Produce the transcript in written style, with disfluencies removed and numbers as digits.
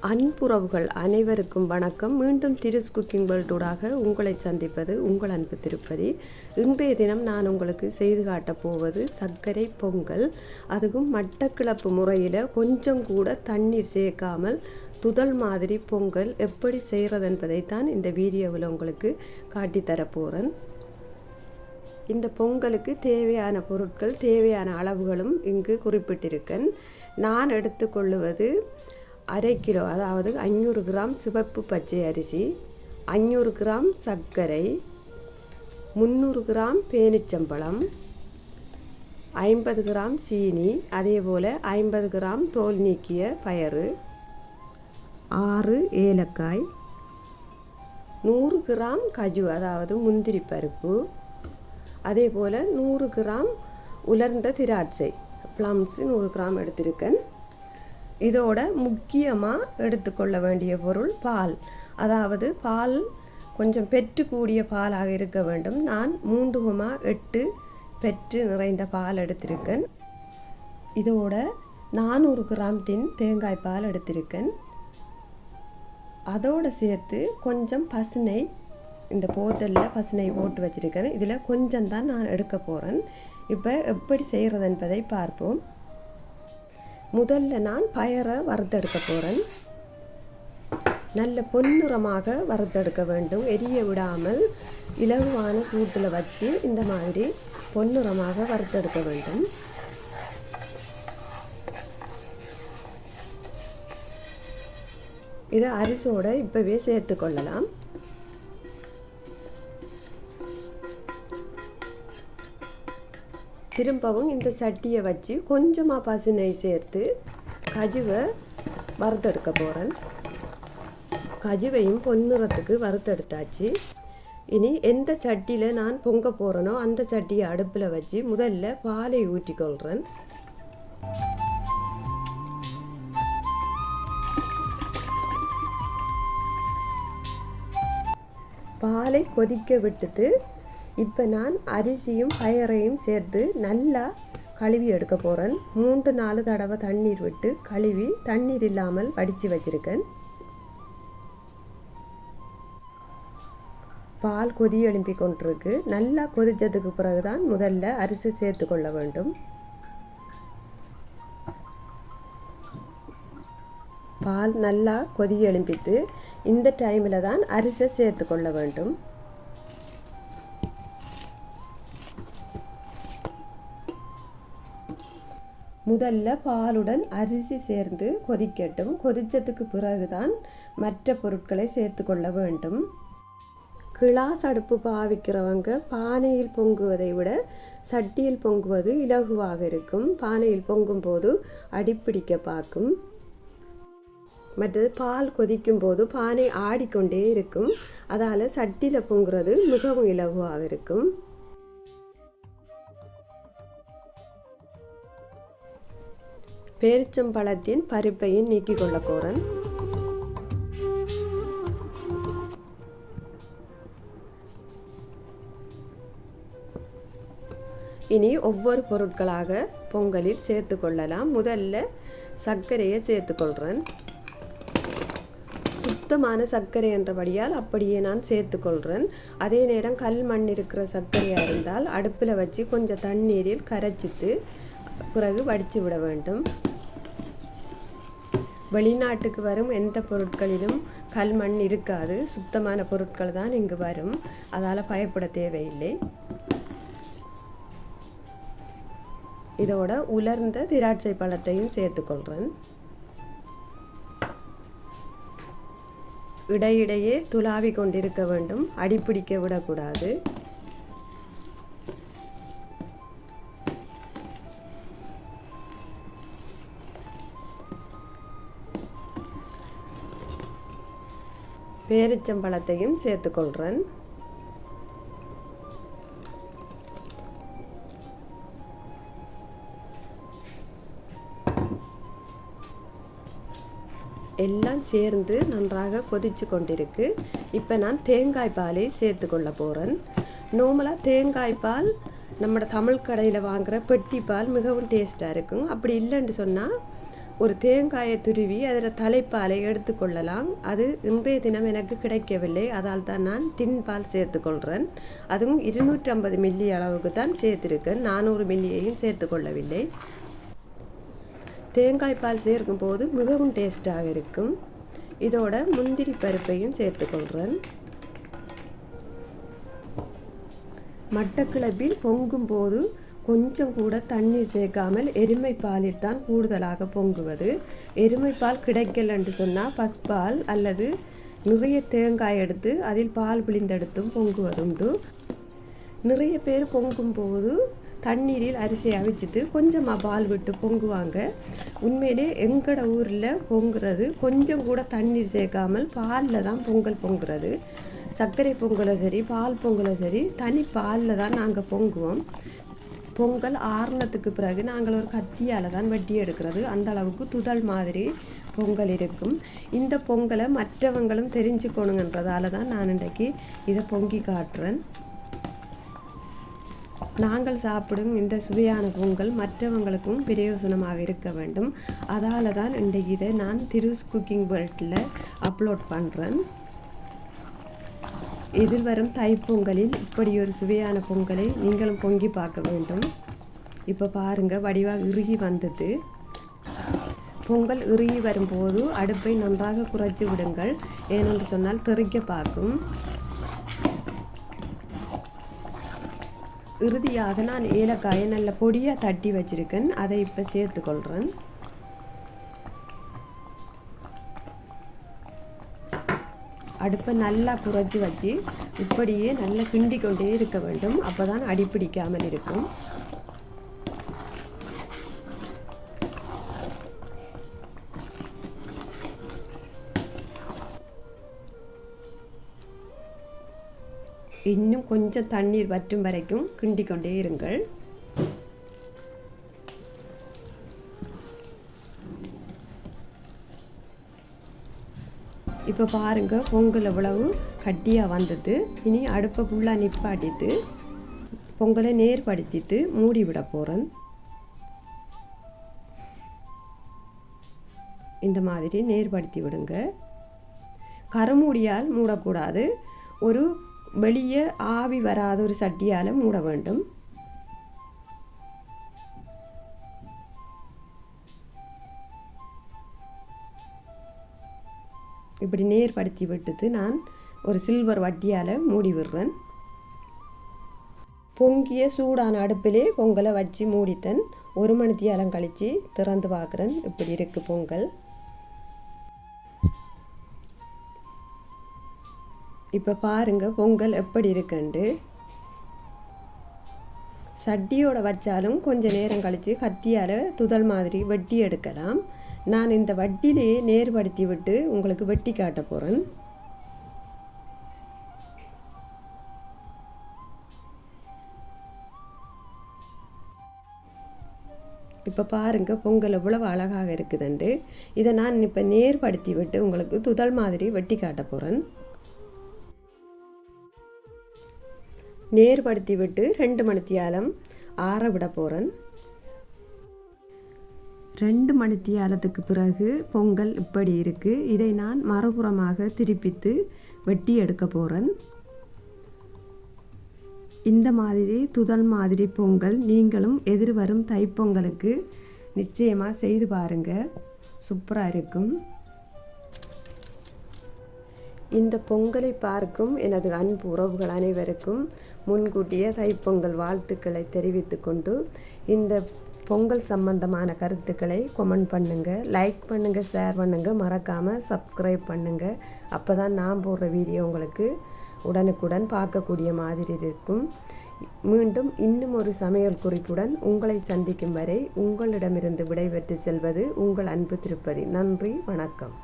அன்புறவுகள் அனைவருக்கும் வணக்கம். மீண்டும் திருஸ் குக்கிங் வேர்ல்டூடாக உங்களை சந்திப்பது உங்கள் அன்பு திருப்பதி. இன்றைய தினம் நான் உங்களுக்கு செய்து காட்டப் போவது சர்க்கரை பொங்கல். அதுவும் மட்டக்கிளப்பு முறையில் கொஞ்சம் கூட தண்ணீர் சேர்க்காமல் துதல் மாதிரி பொங்கல் எப்படி செய்கிறது என்பதைத்தான் இந்த வீடியோவில் உங்களுக்கு காட்டித்தரப்போகிறேன். இந்த பொங்கலுக்கு தேவையான பொருட்கள் தேவையான அளவுகளும் இங்கு குறிப்பிட்டிருக்கேன். நான் எடுத்துக்கொள்ளுவது 1/2 கிலோ, அதாவது 500 கிராம் சிவப்பு பச்சை அரிசி, 500 கிராம் சர்க்கரை, 300 கிராம் பேரிச்சம்பழம், 50 கிராம் சீனி, அதே போல் 50 கிராம் தோல் நீக்கிய பயறு, 6 ஏலக்காய், 100 கிராம் கஜு அதாவது முந்திரி பருப்பு, அதே போல் 100 கிராம் உலர்ந்த திராட்சை ப்ளம்ஸ் 100 கிராம் எடுத்திருக்கேன். இதோட முக்கியமாக எடுத்துக்கொள்ள வேண்டிய பொருள் பால். அதாவது பால் கொஞ்சம் பெற்று கூடிய பாலாக இருக்க வேண்டும். நான் 3,8 பெற்று நிறைந்த பால் எடுத்திருக்கேன். இதோட 400 கிராம் டின் தேங்காய் பால் எடுத்திருக்கேன். அதோடு சேர்த்து கொஞ்சம் பசுனை, இந்த போத்தலில் பசுனை போட்டு வச்சுருக்கேன். இதில் கொஞ்சம் தான் நான் எடுக்க போகிறேன். இப்போ எப்படி செய்கிறது என்பதை பார்ப்போம். முதல்ல நான் பயறை வறுத்தெடுக்க போகிறேன். நல்ல பொன்னிறமாக வறுத்தெடுக்க வேண்டும். எரிய விடாமல் இலகுவான சூட்டில் வச்சு இந்த மாதிரி பொன்னிறமாக வறுத்தெடுக்க வேண்டும். இதை அரிசியோடு இப்போவே சேர்த்து கொள்ளலாம். திரும்பவும் இந்த சட்டியை வச்சு கொஞ்சமாக பசுனை சேர்த்து கஜுவை வறுத்தெடுக்க போகிறேன். கஜுவையும் பொன்னிறத்துக்கு வறுத்தெடுத்தாச்சு. இனி எந்த சட்டியில் நான் பொங்க போகிறேனோ அந்த சட்டியை அடுப்பில் வச்சு முதல்ல பாலை ஊற்றிக்கொள்கிறேன். பாலை கொதிக்க விட்டுட்டு இப்போ நான் அரிசியும் பயறையும் சேர்த்து நல்லா கழுவி எடுக்க போகிறேன். 3-4 தடவை தண்ணீர் விட்டு கழுவி தண்ணீர் இல்லாமல் வடித்து வச்சுருக்கேன். பால் கொதி எழுப்பி கொண்டிருக்கு. நல்லா கொதித்ததுக்கு பிறகு தான் முதல்ல அரிசி சேர்த்து கொள்ள வேண்டும். பால் நல்லா கொதி எழுப்பிட்டு இந்த டைமில் தான் அரிசி சேர்த்து கொள்ள வேண்டும். முதல்ல பாலுடன் அரிசி சேர்ந்து கொதிக்கட்டும். கொதித்ததுக்கு பிறகுதான் மற்ற பொருட்களை சேர்த்து கொள்ள வேண்டும். கிளாஸ் அடுப்பு பாவிக்கிறவங்க பானையில் பொங்குவதை விட சட்டியில் பொங்குவது இலகுவாக இருக்கும். பானையில் பொங்கும் போது அடிப்பிடிக்க பார்க்கும். மற்றது பால் கொதிக்கும் போது பானை ஆடிக்கொண்டே இருக்கும். அதால் சட்டியில் பொங்குறது மிகவும் இலகுவாக இருக்கும். பேரிச்சம்பழத்தின் பருப்பையும் நீக்கிக் கொள்ள போகிறேன். இனி ஒவ்வொரு பொருட்களாக பொங்கலில் சேர்த்து கொள்ளலாம். முதல்ல சர்க்கரையை சேர்த்துக்கொள்கிறேன். சுத்தமான சர்க்கரை என்றபடியால் அப்படியே நான் சேர்த்துக்கொள்கிறேன். அதே நேரம் கல் மண் இருக்கிற சர்க்கரையாக இருந்தால் அடுப்பில் வச்சு கொஞ்சம் தண்ணீரில் கரைச்சிட்டு பிறகு வடித்து விட வேண்டும். வெளிநாட்டுக்கு வரும் எந்த பொருட்களிலும் கல் மண் இருக்காது. சுத்தமான பொருட்கள் தான் இங்கு வரும். அதால் பயப்பட தேவையில்லை. இதோட உலர்ந்த திராட்சை பழத்தையும் சேர்த்துக்கொள்கிறேன். இடையிடையே துளாவி கொண்டிருக்க வேண்டும். அடிப்பிடிக்க விடக்கூடாது. பேரிச்சம்பழத்தையும் சேர்த்துக்கொள்கிறேன். எல்லாம் சேர்ந்து நன்றாக கொதித்து கொண்டிருக்கு. இப்போ நான் தேங்காய் பாலை சேர்த்து கொள்ள போகிறேன். நார்மலாக தேங்காய் பால் நம்ம தமிழ் கடையில் வாங்குகிற பெட்டி பால் மிகவும் டேஸ்ட்டாக இருக்கும். அப்படி இல்லைன்னு சொன்னால் ஒரு தேங்காயை துருவி அதில் தலைப்பாலை எடுத்துக்கொள்ளலாம். அது இன்றைய தினம் எனக்கு கிடைக்கவில்லை, அதால் தான் நான் டின் பால் சேர்த்துக்கொள்கிறேன். அதுவும் 250 மில்லி அளவுக்கு தான் சேர்த்துருக்கேன், 400 மில்லியையும் சேர்த்துக்கொள்ளவில்லை. தேங்காய் பால் சேர்க்கும் போது மிகவும் டேஸ்டாக இருக்கும். இதோட முந்திரி பருப்பையும் சேர்த்துக்கொள்கிறேன். மட்டக்கிளப்பில் பொங்கும் போது கொஞ்சம் கூட தண்ணீர் சேர்க்காமல் எருமை பாலில் தான் கூடுதலாக பொங்குவது. எருமை பால் கிடைக்கல என்று சொன்னால் பசுப்பால் அல்லது நிறைய தேங்காய் எடுத்து அதில் பால் பிழிந்தெடுத்தும் பொங்குவதுண்டு. நிறைய பேர் பொங்கும் போது தண்ணீரில் அரிசி அவிச்சிட்டு கொஞ்சமாக பால் விட்டு பொங்குவாங்க. உண்மையிலே எங்கட ஊரில் பொங்குறது கொஞ்சம் கூட தண்ணீர் சேர்க்காமல் பாலில் தான் பொங்கல் பொங்குறது. சர்க்கரை பொங்கலும் சரி பால் பொங்கலும் சரி தனி பாலில் தான் நாங்கள் பொங்குவோம். பொங்கல் ஆறுனத்துக்கு பிறகு நாங்கள் ஒரு கத்தியால் தான் வெட்டி எடுக்கிறது. அந்த அளவுக்கு துதல் மாதிரி பொங்கல் இருக்கும். இந்த பொங்கலை மற்றவங்களும் தெரிஞ்சுக்கணுங்கன்றதால தான் நான் இன்றைக்கு இதை பொங்கி காட்டுறேன். நாங்கள் சாப்பிடும் இந்த சுவையான பொங்கல் மற்றவங்களுக்கும் பிரயோசனமாக இருக்க வேண்டும். அதால் தான் இன்றைக்கு இதை நான் திருஸ் குக்கிங் வேர்ல்டில் அப்லோட் பண்ணுறேன். எதிர்வரும் தைப்பொங்கலில் இப்படி ஒரு சுவையான பொங்கலை நீங்களும் பொங்கி பார்க்க வேண்டும். இப்போ பாருங்கள், வடிவாக இறுகி வந்தது. பொங்கல் இறுகி வரும்போது அடுப்பை நன்றாக குறைச்சி விடுங்கள், ஏனென்று சொன்னால் தெறிக்க பார்க்கும். இறுதியாக நான் ஏலக்காயை நல்ல பொடியாக தட்டி வச்சுருக்கேன், அதை இப்போ சேர்த்துக்கொள்கிறேன். அடுப்பை நல்லா குறைச்சி வச்சு இப்படியே நல்லா கிண்டி கொண்டே இருக்க வேண்டும். அப்போ தான் அடிப்பிடிக்காமல் இருக்கும். இன்னும் கொஞ்சம் தண்ணீர் வற்றும் வரைக்கும் கிண்டி கொண்டே இருங்கள். இப்போ பாருங்கள், பொங்கல் எவ்வளவு கட்டியாக வந்தது. இனி அடுப்பை ஃபுல்லாக நிப்பாட்டிட்டு பொங்கலை நேர்படுத்திட்டு மூடி விட போகிறேன். இந்த மாதிரி நேர்படுத்தி விடுங்க. கருமூடியால் மூடக்கூடாது, ஒரு வெளியே ஆவி வராத ஒரு சட்டியால் மூட வேண்டும். இப்படி நேர்படுத்தி விட்டுட்டு நான் ஒரு சில்வர் வட்டியால் மூடி விடுறேன். பொங்கிய சூடான அடுப்பிலே பொங்கலை வச்சு மூடித்தேன். 1 மணி நேரம் கழித்து திறந்து பார்க்குறேன். இப்படி இருக்குது பொங்கல். இப்போ பாருங்கள் பொங்கல் எப்படி இருக்குண்டு. சட்டியோட வச்சாலும் கொஞ்சம் நேரம் கழித்து கத்தியால் துதல் மாதிரி வெட்டி எடுக்கலாம். நான் இந்த வட்டிலேயே நேர்படுத்தி விட்டு உங்களுக்கு வெட்டி காட்ட போகிறேன். இப்போ பாருங்கள் பொங்கல் எவ்வளவு அழகாக இருக்குதுண்டு. இதை நான் இப்போ நேர்படுத்தி விட்டு உங்களுக்கு துதல் மாதிரி வெட்டி காட்ட போகிறேன். நேர்படுத்தி விட்டு 2 மணி நேரம் ஆற விட போகிறேன். 2 மணி நேரத்துக்கு பிறகு பொங்கல் இப்படி இருக்குது. இதை நான் மறுபுறமாக திருப்பித்து வெட்டி எடுக்க போகிறேன். இந்த மாதிரி துதல் மாதிரி பொங்கல் நீங்களும் எதிர்வரும் தைப்பொங்கலுக்கு நிச்சயமாக செய்து பாருங்கள், சூப்பராக இருக்கும். இந்த பொங்கலை பார்க்கும் எனது அன்பு உறவுகள் அனைவருக்கும் முன்கூட்டிய தைப்பொங்கல் வாழ்த்துக்களை தெரிவித்து கொண்டு இந்த பொங்கல் சம்பந்தமான கருத்துக்களை கமெண்ட் பண்ணுங்கள், லைக் பண்ணுங்கள், ஷேர் பண்ணுங்கள், மறக்காமல் சப்ஸ்கிரைப் பண்ணுங்கள். அப்போ தான் நான் போடுற வீடியோ உங்களுக்கு உடனுக்குடன் பார்க்கக்கூடிய மாதிரி இருக்கும். மீண்டும் இன்னும் ஒரு சமையல் குறிப்புடன் உங்களை சந்திக்கும் வரை உங்களிடமிருந்து விடைபெற்று செல்வது உங்கள் அன்பு திருப்பதி. நன்றி, வணக்கம்.